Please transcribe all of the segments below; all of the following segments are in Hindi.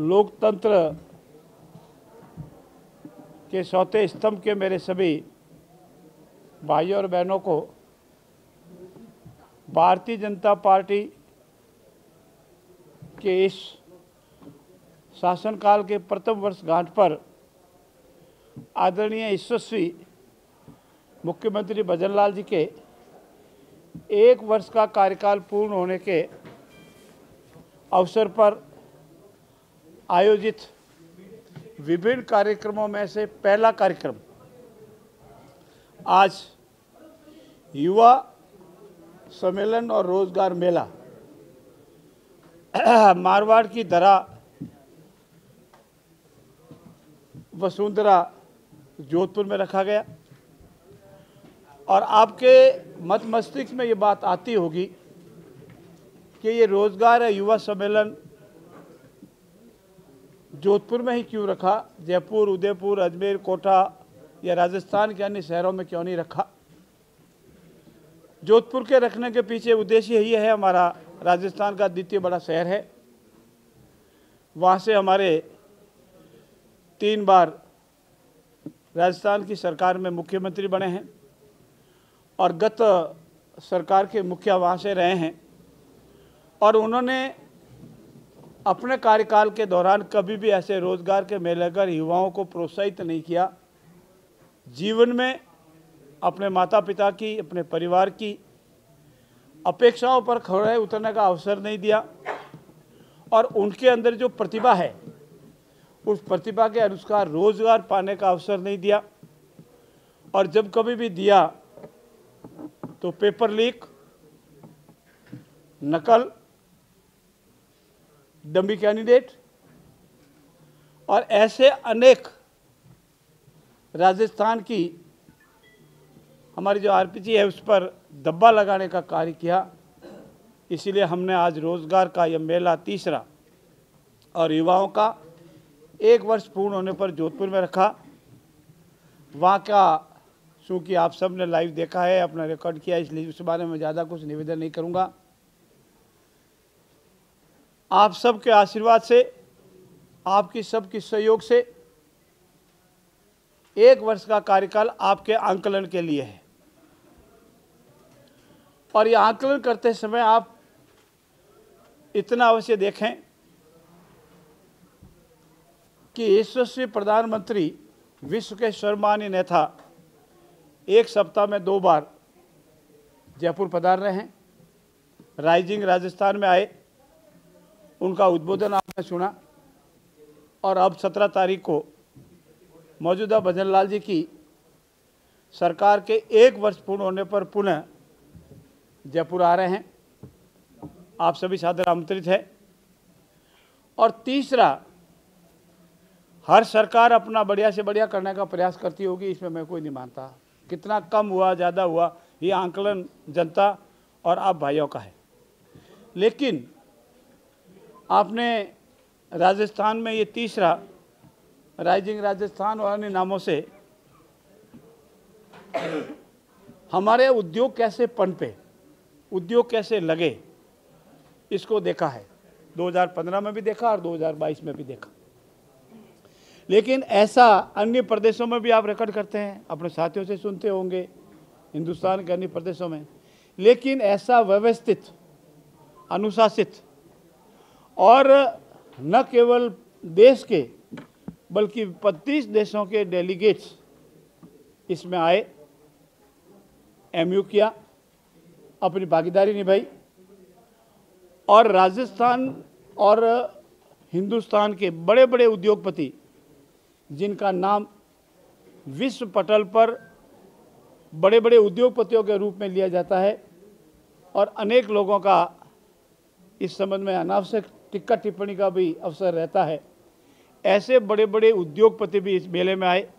लोकतंत्र के चौथे स्तंभ के मेरे सभी भाइयों और बहनों को भारतीय जनता पार्टी के इस शासनकाल के प्रथम वर्षगांठ पर आदरणीय यशस्वी मुख्यमंत्री भजन लाल जी के 1 वर्ष का कार्यकाल पूर्ण होने के अवसर पर आयोजित विभिन्न कार्यक्रमों में से पहला कार्यक्रम आज युवा सम्मेलन और रोजगार मेला मारवाड़ की धरा वसुंधरा जोधपुर में रखा गया। और आपके मत मस्तिष्क में ये बात आती होगी कि ये रोजगार है युवा सम्मेलन जोधपुर में ही क्यों रखा, जयपुर, उदयपुर, अजमेर, कोटा या राजस्थान के अन्य शहरों में क्यों नहीं रखा। जोधपुर के रखने के पीछे उद्देश्य यही है, हमारा राजस्थान का द्वितीय बड़ा शहर है, वहाँ से हमारे 3 बार राजस्थान की सरकार में मुख्यमंत्री बने हैं और गत सरकार के मुखिया वहाँ से रहे हैं। और उन्होंने अपने कार्यकाल के दौरान कभी भी ऐसे रोजगार के मेले कर युवाओं को प्रोत्साहित नहीं किया। जीवन में अपने माता पिता की, अपने परिवार की अपेक्षाओं पर खड़े उतरने का अवसर नहीं दिया और उनके अंदर जो प्रतिभा है उस प्रतिभा के अनुसार रोजगार पाने का अवसर नहीं दिया। और जब कभी भी दिया तो पेपर लीक, नकल, डमी कैंडिडेट और ऐसे अनेक राजस्थान की हमारी जो आरपीजी है उस पर दब्बा लगाने का कार्य किया। इसीलिए हमने आज रोजगार का यह मेला तीसरा और युवाओं का 1 वर्ष पूर्ण होने पर जोधपुर में रखा। वहाँ का चूँकि आप सब ने लाइव देखा है, अपना रिकॉर्ड किया, इसलिए उस बारे में ज़्यादा कुछ निवेदन नहीं करूँगा। आप सब के आशीर्वाद से, आपकी सबकी सहयोग से 1 वर्ष का कार्यकाल आपके आंकलन के लिए है। और ये आंकलन करते समय आप इतना अवश्य देखें कि यशस्वी प्रधानमंत्री विश्व के सर्वमान्य नेता 1 सप्ताह में 2 बार जयपुर पधार रहे हैं। राइजिंग राजस्थान में आए, उनका उद्बोधन आपने सुना और अब 17 तारीख को मौजूदा भजन लाल जी की सरकार के 1 वर्ष पूर्ण होने पर पुनः जयपुर आ रहे हैं। आप सभी सादर आमंत्रित हैं। और तीसरा, हर सरकार अपना बढ़िया से बढ़िया करने का प्रयास करती होगी, इसमें मैं कोई नहीं मानता। कितना कम हुआ, ज़्यादा हुआ, ये आंकलन जनता और आप भाइयों का है। लेकिन आपने राजस्थान में ये तीसरा राइजिंग राजस्थान और अन्य नामों से हमारे उद्योग कैसे पनपे, उद्योग कैसे लगे, इसको देखा है। 2015 में भी देखा और 2022 में भी देखा। लेकिन ऐसा अन्य प्रदेशों में भी आप रिकॉर्ड करते हैं, अपने साथियों से सुनते होंगे, हिंदुस्तान के अन्य प्रदेशों में। लेकिन ऐसा व्यवस्थित, अनुशासित और न केवल देश के बल्कि 35 देशों के डेलीगेट्स इसमें आए, एमयू किया, अपनी भागीदारी निभाई और राजस्थान और हिंदुस्तान के बड़े बड़े उद्योगपति जिनका नाम विश्व पटल पर बड़े बड़े उद्योगपतियों के रूप में लिया जाता है और अनेक लोगों का इस संबंध में अनावश्यक टिक्का टिप्पणी का भी अवसर रहता है, ऐसे बड़े बड़े उद्योगपति भी इस मेले में आए।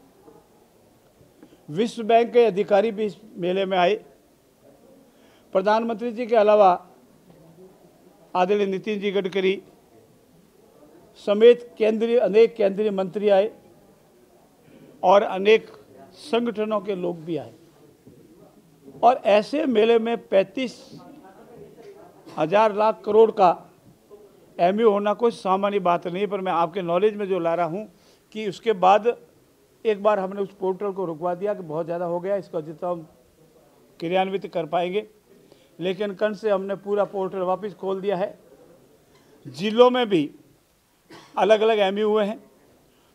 विश्व बैंक के अधिकारी भी इस मेले में आए। प्रधानमंत्री जी के अलावा आदरणीय नितिन जी गडकरी समेत अनेक केंद्रीय मंत्री आए और अनेक संगठनों के लोग भी आए। और ऐसे मेले में 35,000 लाख करोड़ का एमयू होना कोई सामान्य बात नहीं है, पर मैं आपके नॉलेज में जो ला रहा हूँ कि उसके बाद एक बार हमने उस पोर्टल को रुकवा दिया कि बहुत ज़्यादा हो गया, इसका जितना हम क्रियान्वित कर पाएंगे, लेकिन कल से हमने पूरा पोर्टल वापस खोल दिया है। जिलों में भी अलग अलग एमयू हुए हैं,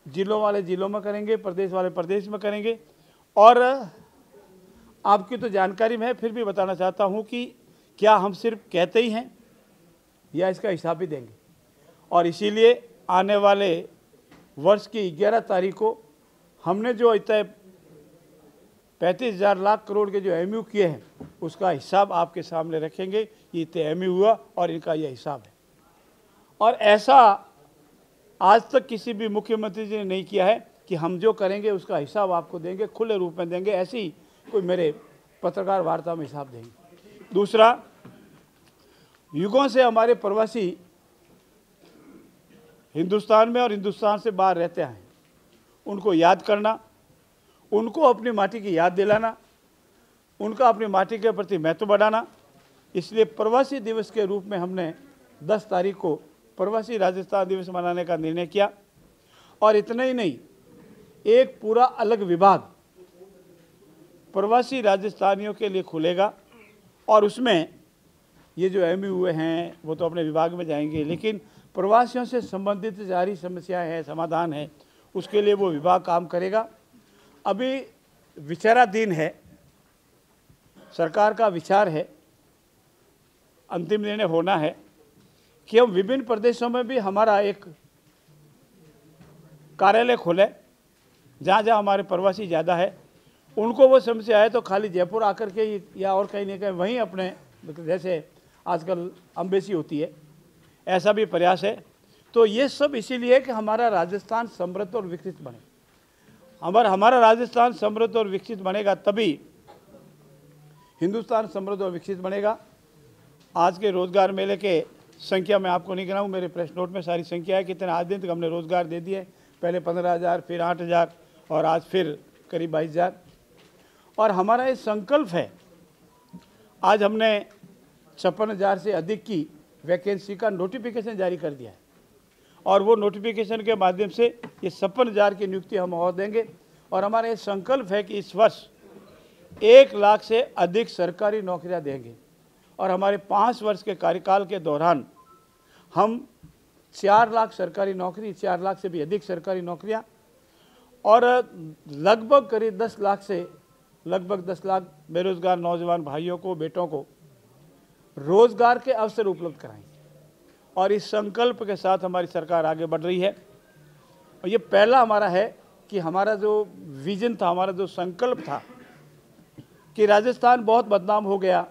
जिलों वाले जिलों में करेंगे, प्रदेश वाले प्रदेश में करेंगे। और आपकी तो जानकारी में है, फिर भी बताना चाहता हूँ कि क्या हम सिर्फ कहते ही हैं या इसका हिसाब भी देंगे। और इसीलिए आने वाले वर्ष की 11 तारीख को हमने जो इतने 35,000 लाख करोड़ के जो एमयू किए हैं उसका हिसाब आपके सामने रखेंगे। ये इतने एमयू हुआ और इनका यह हिसाब है। और ऐसा आज तक किसी भी मुख्यमंत्री जी ने नहीं किया है कि हम जो करेंगे उसका हिसाब आपको देंगे, खुले रूप में देंगे, ऐसी कोई मेरे पत्रकार वार्ता में हिसाब देंगे। दूसरा, युगों से हमारे प्रवासी हिंदुस्तान में और हिंदुस्तान से बाहर रहते हैं, उनको याद करना, उनको अपनी माटी की याद दिलाना, उनका अपनी माटी के प्रति महत्व बढ़ाना। इसलिए प्रवासी दिवस के रूप में हमने 10 तारीख को प्रवासी राजस्थान दिवस मनाने का निर्णय किया। और इतना ही नहीं, एक पूरा अलग विभाग प्रवासी राजस्थानियों के लिए खुलेगा और उसमें ये जो एमयू हुए हैं वो तो अपने विभाग में जाएंगे, लेकिन प्रवासियों से संबंधित सारी समस्याएं हैं, समाधान है, उसके लिए वो विभाग काम करेगा। अभी विचाराधीन है, सरकार का विचार है, अंतिम निर्णय होना है कि हम विभिन्न प्रदेशों में भी हमारा एक कार्यालय खोले, जहाँ जहाँ हमारे प्रवासी ज़्यादा है, उनको वो समस्या है तो खाली जयपुर आकर के या और कहीं नहीं कहीं वहीं अपने, जैसे आजकल अम्बेसी होती है, ऐसा भी प्रयास है। तो ये सब इसीलिए कि हमारा राजस्थान समृद्ध और विकसित बने। हमारा राजस्थान समृद्ध और विकसित बनेगा तभी हिंदुस्तान समृद्ध और विकसित बनेगा। आज के रोजगार मेले के संख्या मैं आपको नहीं गिनाऊं, मेरे प्रेस नोट में सारी संख्या है कितने आज दिन तक हमने रोजगार दे दिए। पहले 15,000, फिर 8,000 और आज फिर करीब 22,000। और हमारा ये संकल्प है, आज हमने 56,000 से अधिक की वैकेंसी का नोटिफिकेशन जारी कर दिया है और वो नोटिफिकेशन के माध्यम से ये 56,000 की नियुक्ति हम और देंगे। और हमारा ये संकल्प है कि इस वर्ष 1 लाख से अधिक सरकारी नौकरियां देंगे और हमारे 5 वर्ष के कार्यकाल के दौरान हम 4 लाख सरकारी नौकरी, 4 लाख से भी अधिक सरकारी नौकरियां और लगभग करीब 10 लाख बेरोजगार नौजवान भाइयों को, बेटों को रोजगार के अवसर उपलब्ध कराएंगे। और इस संकल्प के साथ हमारी सरकार आगे बढ़ रही है। और ये पहला हमारा है कि हमारा जो विजन था, हमारा जो संकल्प था कि राजस्थान बहुत बदनाम हो गया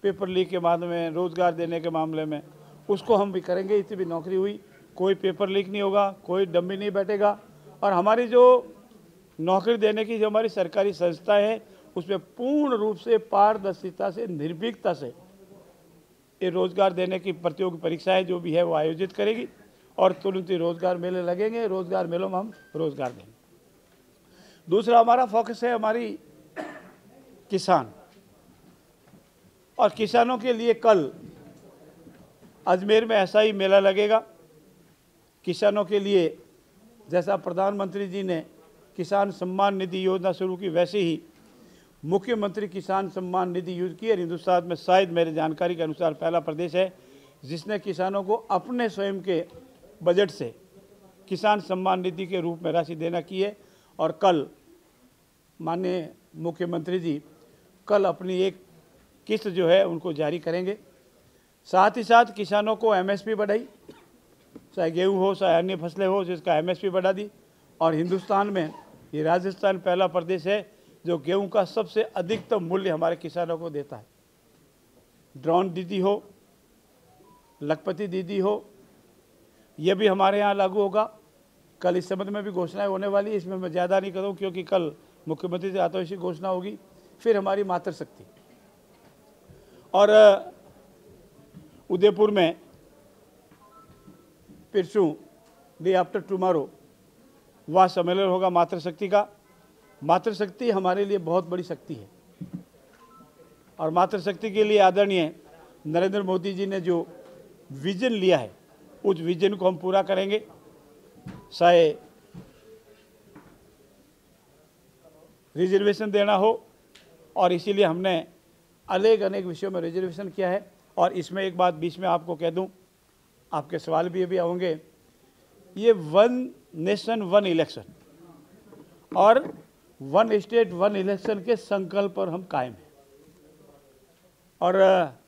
पेपर लीक के मामले में, रोजगार देने के मामले में, उसको हम भी करेंगे। इतनी भी नौकरी हुई, कोई पेपर लीक नहीं होगा, कोई डम्मी नहीं बैठेगा। और हमारी जो नौकरी देने की जो हमारी सरकारी संस्था है उसमें पूर्ण रूप से पारदर्शिता से, निर्भीकता से ये रोजगार देने की प्रतियोगी परीक्षाएं जो भी है वो आयोजित करेगी और तुरंत ही रोजगार मेले लगेंगे। रोजगार मेलों में हम रोजगार देंगे। दूसरा हमारा फोकस है हमारी किसान, और किसानों के लिए कल अजमेर में ऐसा ही मेला लगेगा। किसानों के लिए जैसा प्रधानमंत्री जी ने किसान सम्मान निधि योजना शुरू की, वैसे ही मुख्यमंत्री किसान सम्मान निधि यूज की। और हिंदुस्तान में शायद मेरी जानकारी के अनुसार पहला प्रदेश है जिसने किसानों को अपने स्वयं के बजट से किसान सम्मान निधि के रूप में राशि देना की है। और कल माननीय मुख्यमंत्री जी कल अपनी एक किस्त जो है उनको जारी करेंगे। साथ ही साथ किसानों को एमएसपी बढ़ाई, चाहे गेहूँ हो चाहे अन्य फसलें हो, जिसका एमएसपी बढ़ा दी। और हिंदुस्तान में ये राजस्थान पहला प्रदेश है जो गेहूं का सबसे अधिकतम मूल्य हमारे किसानों को देता है। ड्रोन दीदी हो, लखपति दीदी हो, यह भी हमारे यहाँ लागू होगा। कल इस संबंध में भी घोषणाएं होने वाली है, इसमें मैं ज़्यादा नहीं करूँ क्योंकि कल मुख्यमंत्री से आत्मविश्वासी घोषणा होगी। फिर हमारी मातृशक्ति, और उदयपुर में परसों डे आफ्टर टुमारो वह सम्मेलन होगा मातृशक्ति का। मातृशक्ति हमारे लिए बहुत बड़ी शक्ति है और मातृशक्ति के लिए आदरणीय नरेंद्र मोदी जी ने जो विजन लिया है उस विजन को हम पूरा करेंगे। चाहे रिजर्वेशन देना हो, और इसीलिए हमने अनेक विषयों में रिजर्वेशन किया है। और इसमें एक बात बीच में आपको कह दूं, आपके सवाल भी होंगे, ये 1 नेशन 1 इलेक्शन और 1 स्टेट 1 इलेक्शन के संकल्प पर हम कायम हैं। और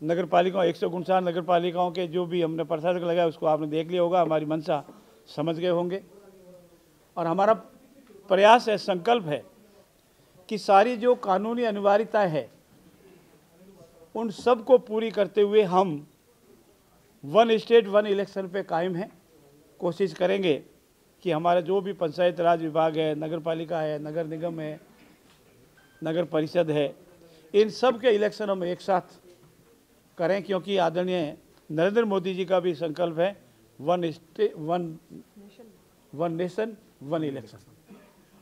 नगर पालिकाओं 159 नगर पालिकाओं के जो भी हमने प्रशासक लगाया उसको आपने देख लिया होगा, हमारी मंशा समझ गए होंगे। और हमारा प्रयास है, संकल्प है कि सारी जो कानूनी अनिवार्यता है उन सब को पूरी करते हुए हम 1 स्टेट 1 इलेक्शन पे कायम हैं। कोशिश करेंगे कि हमारा जो भी पंचायत राज विभाग है, नगर पालिका है, नगर निगम है, नगर परिषद है, इन सब के इलेक्शन हम एक साथ करें, क्योंकि आदरणीय नरेंद्र मोदी जी का भी संकल्प है 1 नेशन 1 इलेक्शन,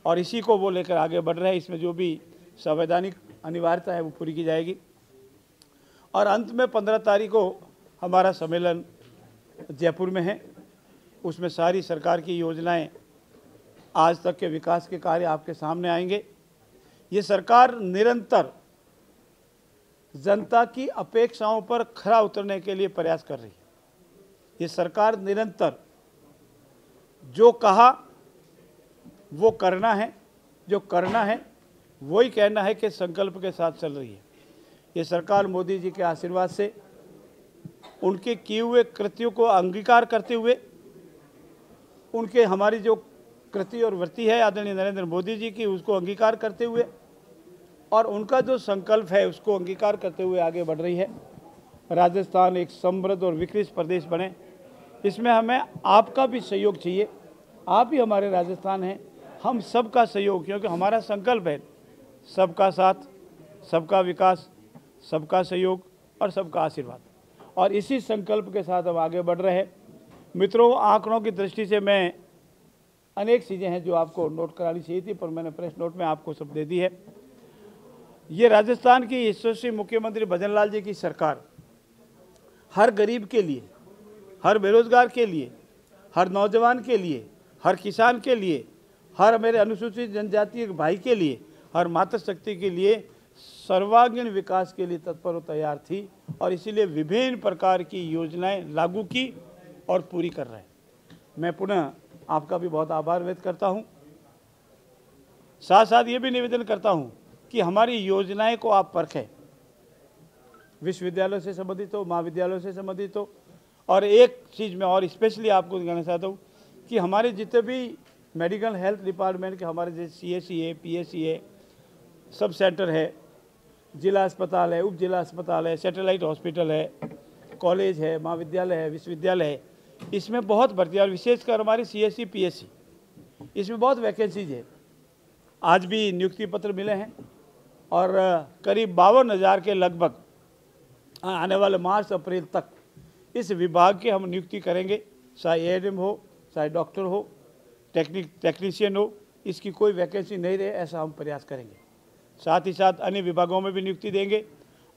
और इसी को वो लेकर आगे बढ़ रहे हैं। इसमें जो भी संवैधानिक अनिवार्यता है वो पूरी की जाएगी। और अंत में 15 तारीख को हमारा सम्मेलन जयपुर में है, उसमें सारी सरकार की योजनाएं, आज तक के विकास के कार्य आपके सामने आएंगे। ये सरकार निरंतर जनता की अपेक्षाओं पर खरा उतरने के लिए प्रयास कर रही है। ये सरकार निरंतर जो कहा वो करना है, जो करना है वही कहना है कि संकल्प के साथ चल रही है। ये सरकार मोदी जी के आशीर्वाद से उनके किए हुए कृत्यों को अंगीकार करते हुए, उनके हमारी जो कृति और वृत्ति है आदरणीय नरेंद्र मोदी जी की, उसको अंगीकार करते हुए और उनका जो संकल्प है उसको अंगीकार करते हुए आगे बढ़ रही है। राजस्थान एक समृद्ध और विकसित प्रदेश बने, इसमें हमें आपका भी सहयोग चाहिए। आप ही हमारे राजस्थान हैं, हम सबका सहयोग, क्योंकि हमारा संकल्प है सबका साथ, सबका विकास, सबका सहयोग और सबका आशीर्वाद। और इसी संकल्प के साथ हम आगे बढ़ रहे हैं। मित्रों, आंकड़ों की दृष्टि से मैं अनेक चीज़ें हैं जो आपको नोट करानी चाहिए थी, पर मैंने प्रेस नोट में आपको सब दे दी है। ये राजस्थान की यशस्वी मुख्यमंत्री भजन लाल जी की सरकार हर गरीब के लिए, हर बेरोजगार के लिए, हर नौजवान के लिए, हर किसान के लिए, हर मेरे अनुसूचित जनजाति भाई के लिए, हर मातृशक्ति के लिए सर्वांगीण विकास के लिए तत्पर और तैयार थी, और इसीलिए विभिन्न प्रकार की योजनाएं लागू की और पूरी कर रहे हैं। मैं पुनः आपका भी बहुत आभार व्यक्त करता हूं। साथ साथ ये भी निवेदन करता हूं कि हमारी योजनाएं को आप परखें, विश्वविद्यालयों से संबंधित हो, महाविद्यालयों से संबंधित हो। और एक चीज़ मैं और स्पेशली आपको कहना चाहता हूँ कि हमारे जितने भी मेडिकल हेल्थ डिपार्टमेंट के हमारे जैसे CSC है, PSC है, सब सेंटर है, जिला अस्पताल है, उप जिला अस्पताल है, सैटेलाइट हॉस्पिटल है, कॉलेज है, महाविद्यालय है, विश्वविद्यालय है, इसमें बहुत भर्ती है। और विशेषकर हमारी CSC PSC इसमें बहुत वैकेंसीज है। आज भी नियुक्ति पत्र मिले हैं और करीब 52,000 के लगभग आने वाले मार्च अप्रैल तक इस विभाग के हम नियुक्ति करेंगे। चाहे ANM हो, चाहे डॉक्टर हो, टेक्नीशियन हो, इसकी कोई वैकेंसी नहीं रहे, ऐसा हम प्रयास करेंगे। साथ ही साथ अन्य विभागों में भी नियुक्ति देंगे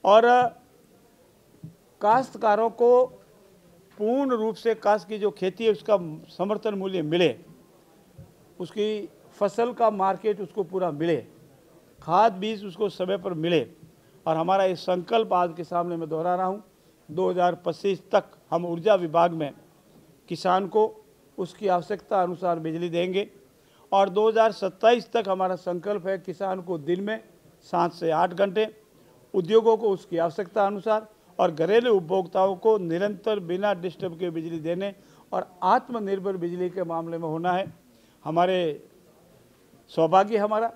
और काश्तकारों को पूर्ण रूप से काश्त की जो खेती है उसका समर्थन मूल्य मिले, उसकी फसल का मार्केट उसको पूरा मिले, खाद बीज उसको समय पर मिले। और हमारा ये संकल्प आज के सामने मैं दोहरा रहा हूँ, 2025 तक हम ऊर्जा विभाग में किसान को उसकी आवश्यकता अनुसार बिजली देंगे। और 2027 तक हमारा संकल्प है किसान को दिन में 7 से 8 घंटे, उद्योगों को उसकी आवश्यकता अनुसार और घरेलू उपभोक्ताओं को निरंतर बिना डिस्टर्ब के बिजली देने और आत्मनिर्भर बिजली के मामले में होना है। हमारे सौभाग्य, हमारा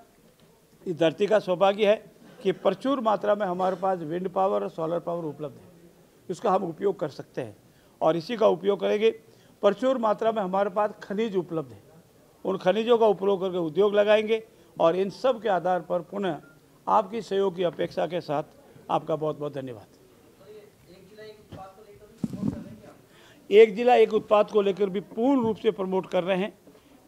इस धरती का सौभाग्य है कि प्रचुर मात्रा में हमारे पास विंड पावर और सोलर पावर उपलब्ध है, इसका हम उपयोग कर सकते हैं और इसी का उपयोग करेंगे। प्रचुर मात्रा में हमारे पास खनिज उपलब्ध है, उन खनिजों का उपयोग करके उद्योग लगाएंगे। और इन सब के आधार पर पुनः आपकी सहयोग की अपेक्षा के साथ आपका बहुत बहुत धन्यवाद। एक जिला एक उत्पाद को लेकर भी पूर्ण रूप से प्रमोट कर रहे हैं।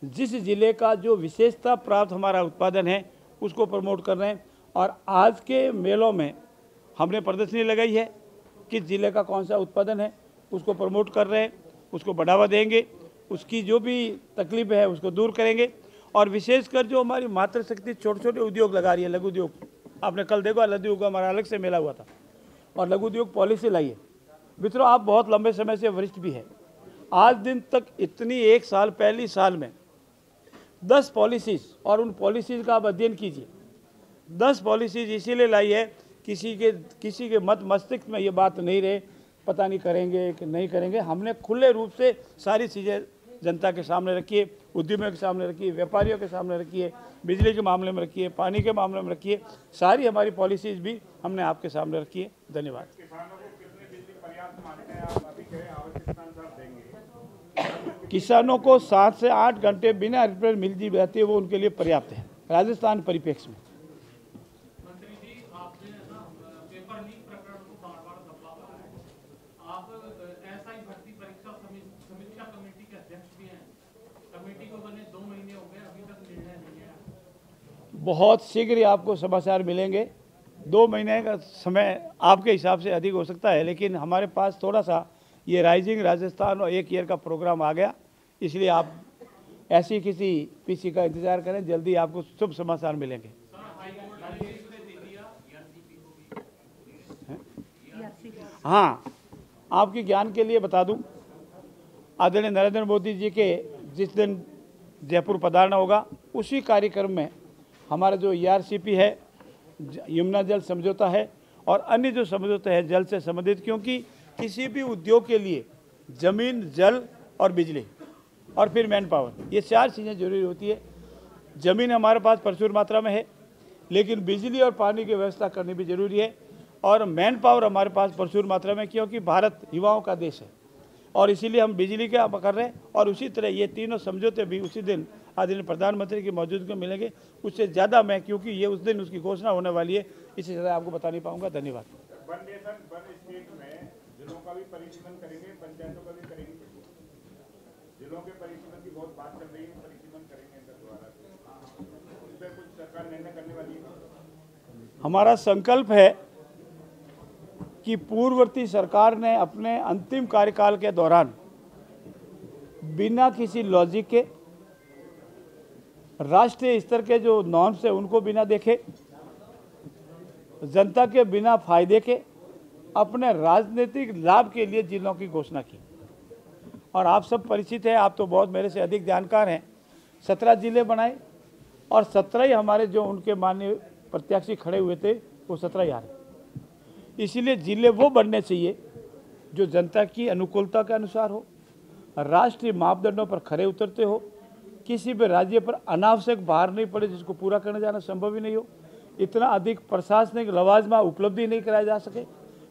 जिस जिले का जो विशेषता प्राप्त हमारा उत्पादन है उसको प्रमोट कर रहे हैं। और आज के मेलों में हमने प्रदर्शनी लगाई है किस जिले का कौन सा उत्पादन है, उसको प्रमोट कर रहे हैं, उसको बढ़ावा देंगे, उसकी जो भी तकलीफ है उसको दूर करेंगे। और विशेषकर जो हमारी मातृशक्ति छोटे छोटे उद्योग लगा रही है, लघु उद्योग, आपने कल देखा लघु उद्योग हमारा अलग से मेला हुआ था और लघु उद्योग पॉलिसी लाई है। मित्रों, आप बहुत लंबे समय से वरिष्ठ भी है, आज दिन तक इतनी एक साल पहली साल में 10 पॉलिसीज़, और उन पॉलिसीज़ का आप अध्ययन कीजिए। 10 पॉलिसीज़ इसीलिए लाई है, किसी के मत मस्तिष्क में ये बात नहीं रहे पता नहीं करेंगे कि नहीं करेंगे। हमने खुले रूप से सारी चीज़ें जनता के सामने रखी है, उद्यमियों के सामने रखी है, व्यापारियों के सामने रखी है, बिजली के मामले में रखी है, पानी के मामले में रखी है, सारी हमारी पॉलिसीज़ भी हमने आपके सामने रखी है। धन्यवाद। किसानों को 7 से 8 घंटे बिना रिपेयर मिल जाती है, वो उनके लिए पर्याप्त है राजस्थान परिप्रेक्ष्य में। मंत्री जी, आपने पेपर लीक प्रकरण को बार-बार दबा है। आप एसआई भर्ती परीक्षा समीक्षा कमेटी के अध्यक्ष भी हैं। कमेटी को बने 2 महीने हो गए, अभी तक निर्णय नहीं है। बहुत शीघ्र ही आपको समाचार मिलेंगे। 2 महीने का समय आपके हिसाब से अधिक हो सकता है, लेकिन हमारे पास थोड़ा सा ये राइजिंग राजस्थान और 1 ईयर का प्रोग्राम आ गया, इसलिए आप ऐसी किसी पीसी का इंतजार करें, जल्दी आपको शुभ समाचार मिलेंगे। हाँ, आपके ज्ञान के लिए बता दूं, आदरणीय नरेंद्र मोदी जी के जिस दिन जयपुर पधारना होगा, उसी कार्यक्रम में हमारा जो ERCP है, यमुना जल समझौता है और अन्य जो समझौते हैं जल से संबंधित, क्योंकि किसी भी उद्योग के लिए जमीन, जल और बिजली और फिर मैन पावर, ये 4 चीज़ें जरूरी होती है। ज़मीन हमारे पास प्रचुर मात्रा में है, लेकिन बिजली और पानी की व्यवस्था करनी भी जरूरी है, और मैन पावर हमारे पास प्रचुर मात्रा में, क्योंकि भारत युवाओं का देश है और इसीलिए हम बिजली का कर रहे हैं। और उसी तरह ये तीनों समझौते भी उसी दिन आदरणीय प्रधानमंत्री की मौजूदगी में मिलेंगे। उससे ज़्यादा मैं, क्योंकि ये उस दिन उसकी घोषणा होने वाली है, इससे ज़्यादा आपको बता नहीं पाऊंगा। धन्यवाद। जिलों का भी परिसीमन करेंगे, पंचायतों का भी करेंगे। जिलों के परिसीमन की बहुत बात चल रही है, परिसीमन करेंगे दोबारा, उस पर कुछ सरकार निर्णय करने वाली है। हमारा संकल्प है कि पूर्ववर्ती सरकार ने अपने अंतिम कार्यकाल के दौरान बिना किसी लॉजिक के, राष्ट्रीय स्तर के जो नॉर्म्स है उनको बिना देखे, जनता के बिना फायदे के, अपने राजनीतिक लाभ के लिए जिलों की घोषणा की। और आप सब परिचित हैं, आप तो बहुत मेरे से अधिक जानकार हैं, 17 जिले बनाए और 17 ही हमारे जो उनके माननीय प्रत्याशी खड़े हुए थे वो 17 ही आ रहे। इसीलिए जिले वो बनने चाहिए जो जनता की अनुकूलता के अनुसार हो, राष्ट्रीय मापदंडों पर खरे उतरते हो, किसी भी राज्य पर अनावश्यक भार नहीं पड़े जिसको पूरा करने जाना संभव ही नहीं हो, इतना अधिक प्रशासनिक लवाजमा उपलब्धि नहीं कराया जा सके,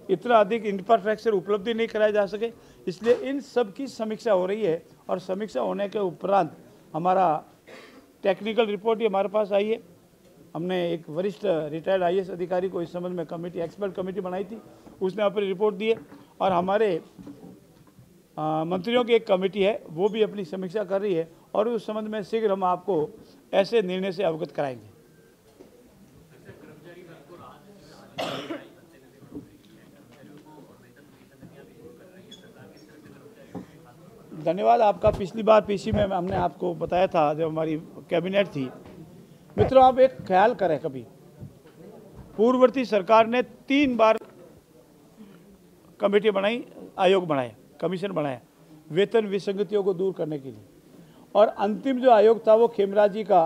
इतना अधिक इंफ्रास्ट्रक्चर उपलब्धि नहीं कराया जा सके। इसलिए इन सब की समीक्षा हो रही है और समीक्षा होने के उपरांत हमारा टेक्निकल रिपोर्ट ही हमारे पास आई है। हमने एक वरिष्ठ रिटायर्ड IAS अधिकारी को इस संबंध में कमेटी, एक्सपर्ट कमेटी बनाई थी, उसने अपनी रिपोर्ट दी है और हमारे मंत्रियों की एक कमेटी है वो भी अपनी समीक्षा कर रही है और उस संबंध में शीघ्र हम आपको ऐसे निर्णय से अवगत कराएंगे। धन्यवाद आपका। पिछली बार पीसी में हमने आपको बताया था जब हमारी कैबिनेट थी। मित्रों, आप एक ख्याल करें, कभी पूर्ववर्ती सरकार ने 3 बार कमेटी बनाई, आयोग बनाया, कमीशन बनाया वेतन विसंगतियों को दूर करने के लिए, और अंतिम जो आयोग था वो खेमराज जी का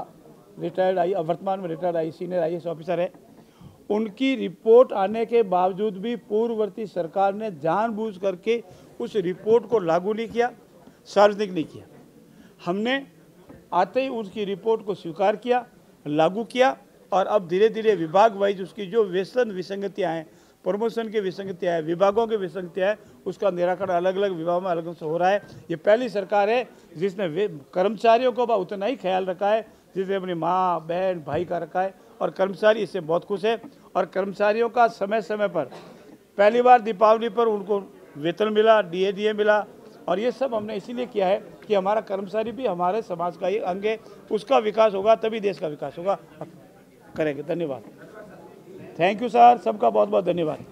रिटायर्ड वर्तमान में रिटायर्ड सीनियर IAS ऑफिसर है। उनकी रिपोर्ट आने के बावजूद भी पूर्ववर्ती सरकार ने जानबूझ करके उस रिपोर्ट को लागू नहीं किया, सार्वजनिक नहीं किया। हमने आते ही उसकी रिपोर्ट को स्वीकार किया, लागू किया और अब धीरे धीरे विभाग वाइज उसकी जो वेतन विसंगतियाँ हैं, प्रमोशन की विसंगतियाँ हैं, विभागों की विसंगतियाँ हैं, उसका निराकरण अलग अलग विभागों में अलग से हो रहा है। ये पहली सरकार है जिसने कर्मचारियों को उतना ही ख्याल रखा है जिसने अपनी माँ, बहन, भाई का रखा है, और कर्मचारी इससे बहुत खुश है। और कर्मचारियों का समय समय पर, पहली बार दीपावली पर उनको वेतन मिला, DA मिला, और ये सब हमने इसीलिए किया है कि हमारा कर्मचारी भी हमारे समाज का ही अंग है, उसका विकास होगा तभी देश का विकास होगा। करेंगे। धन्यवाद। थैंक यू सर, सबका बहुत बहुत धन्यवाद।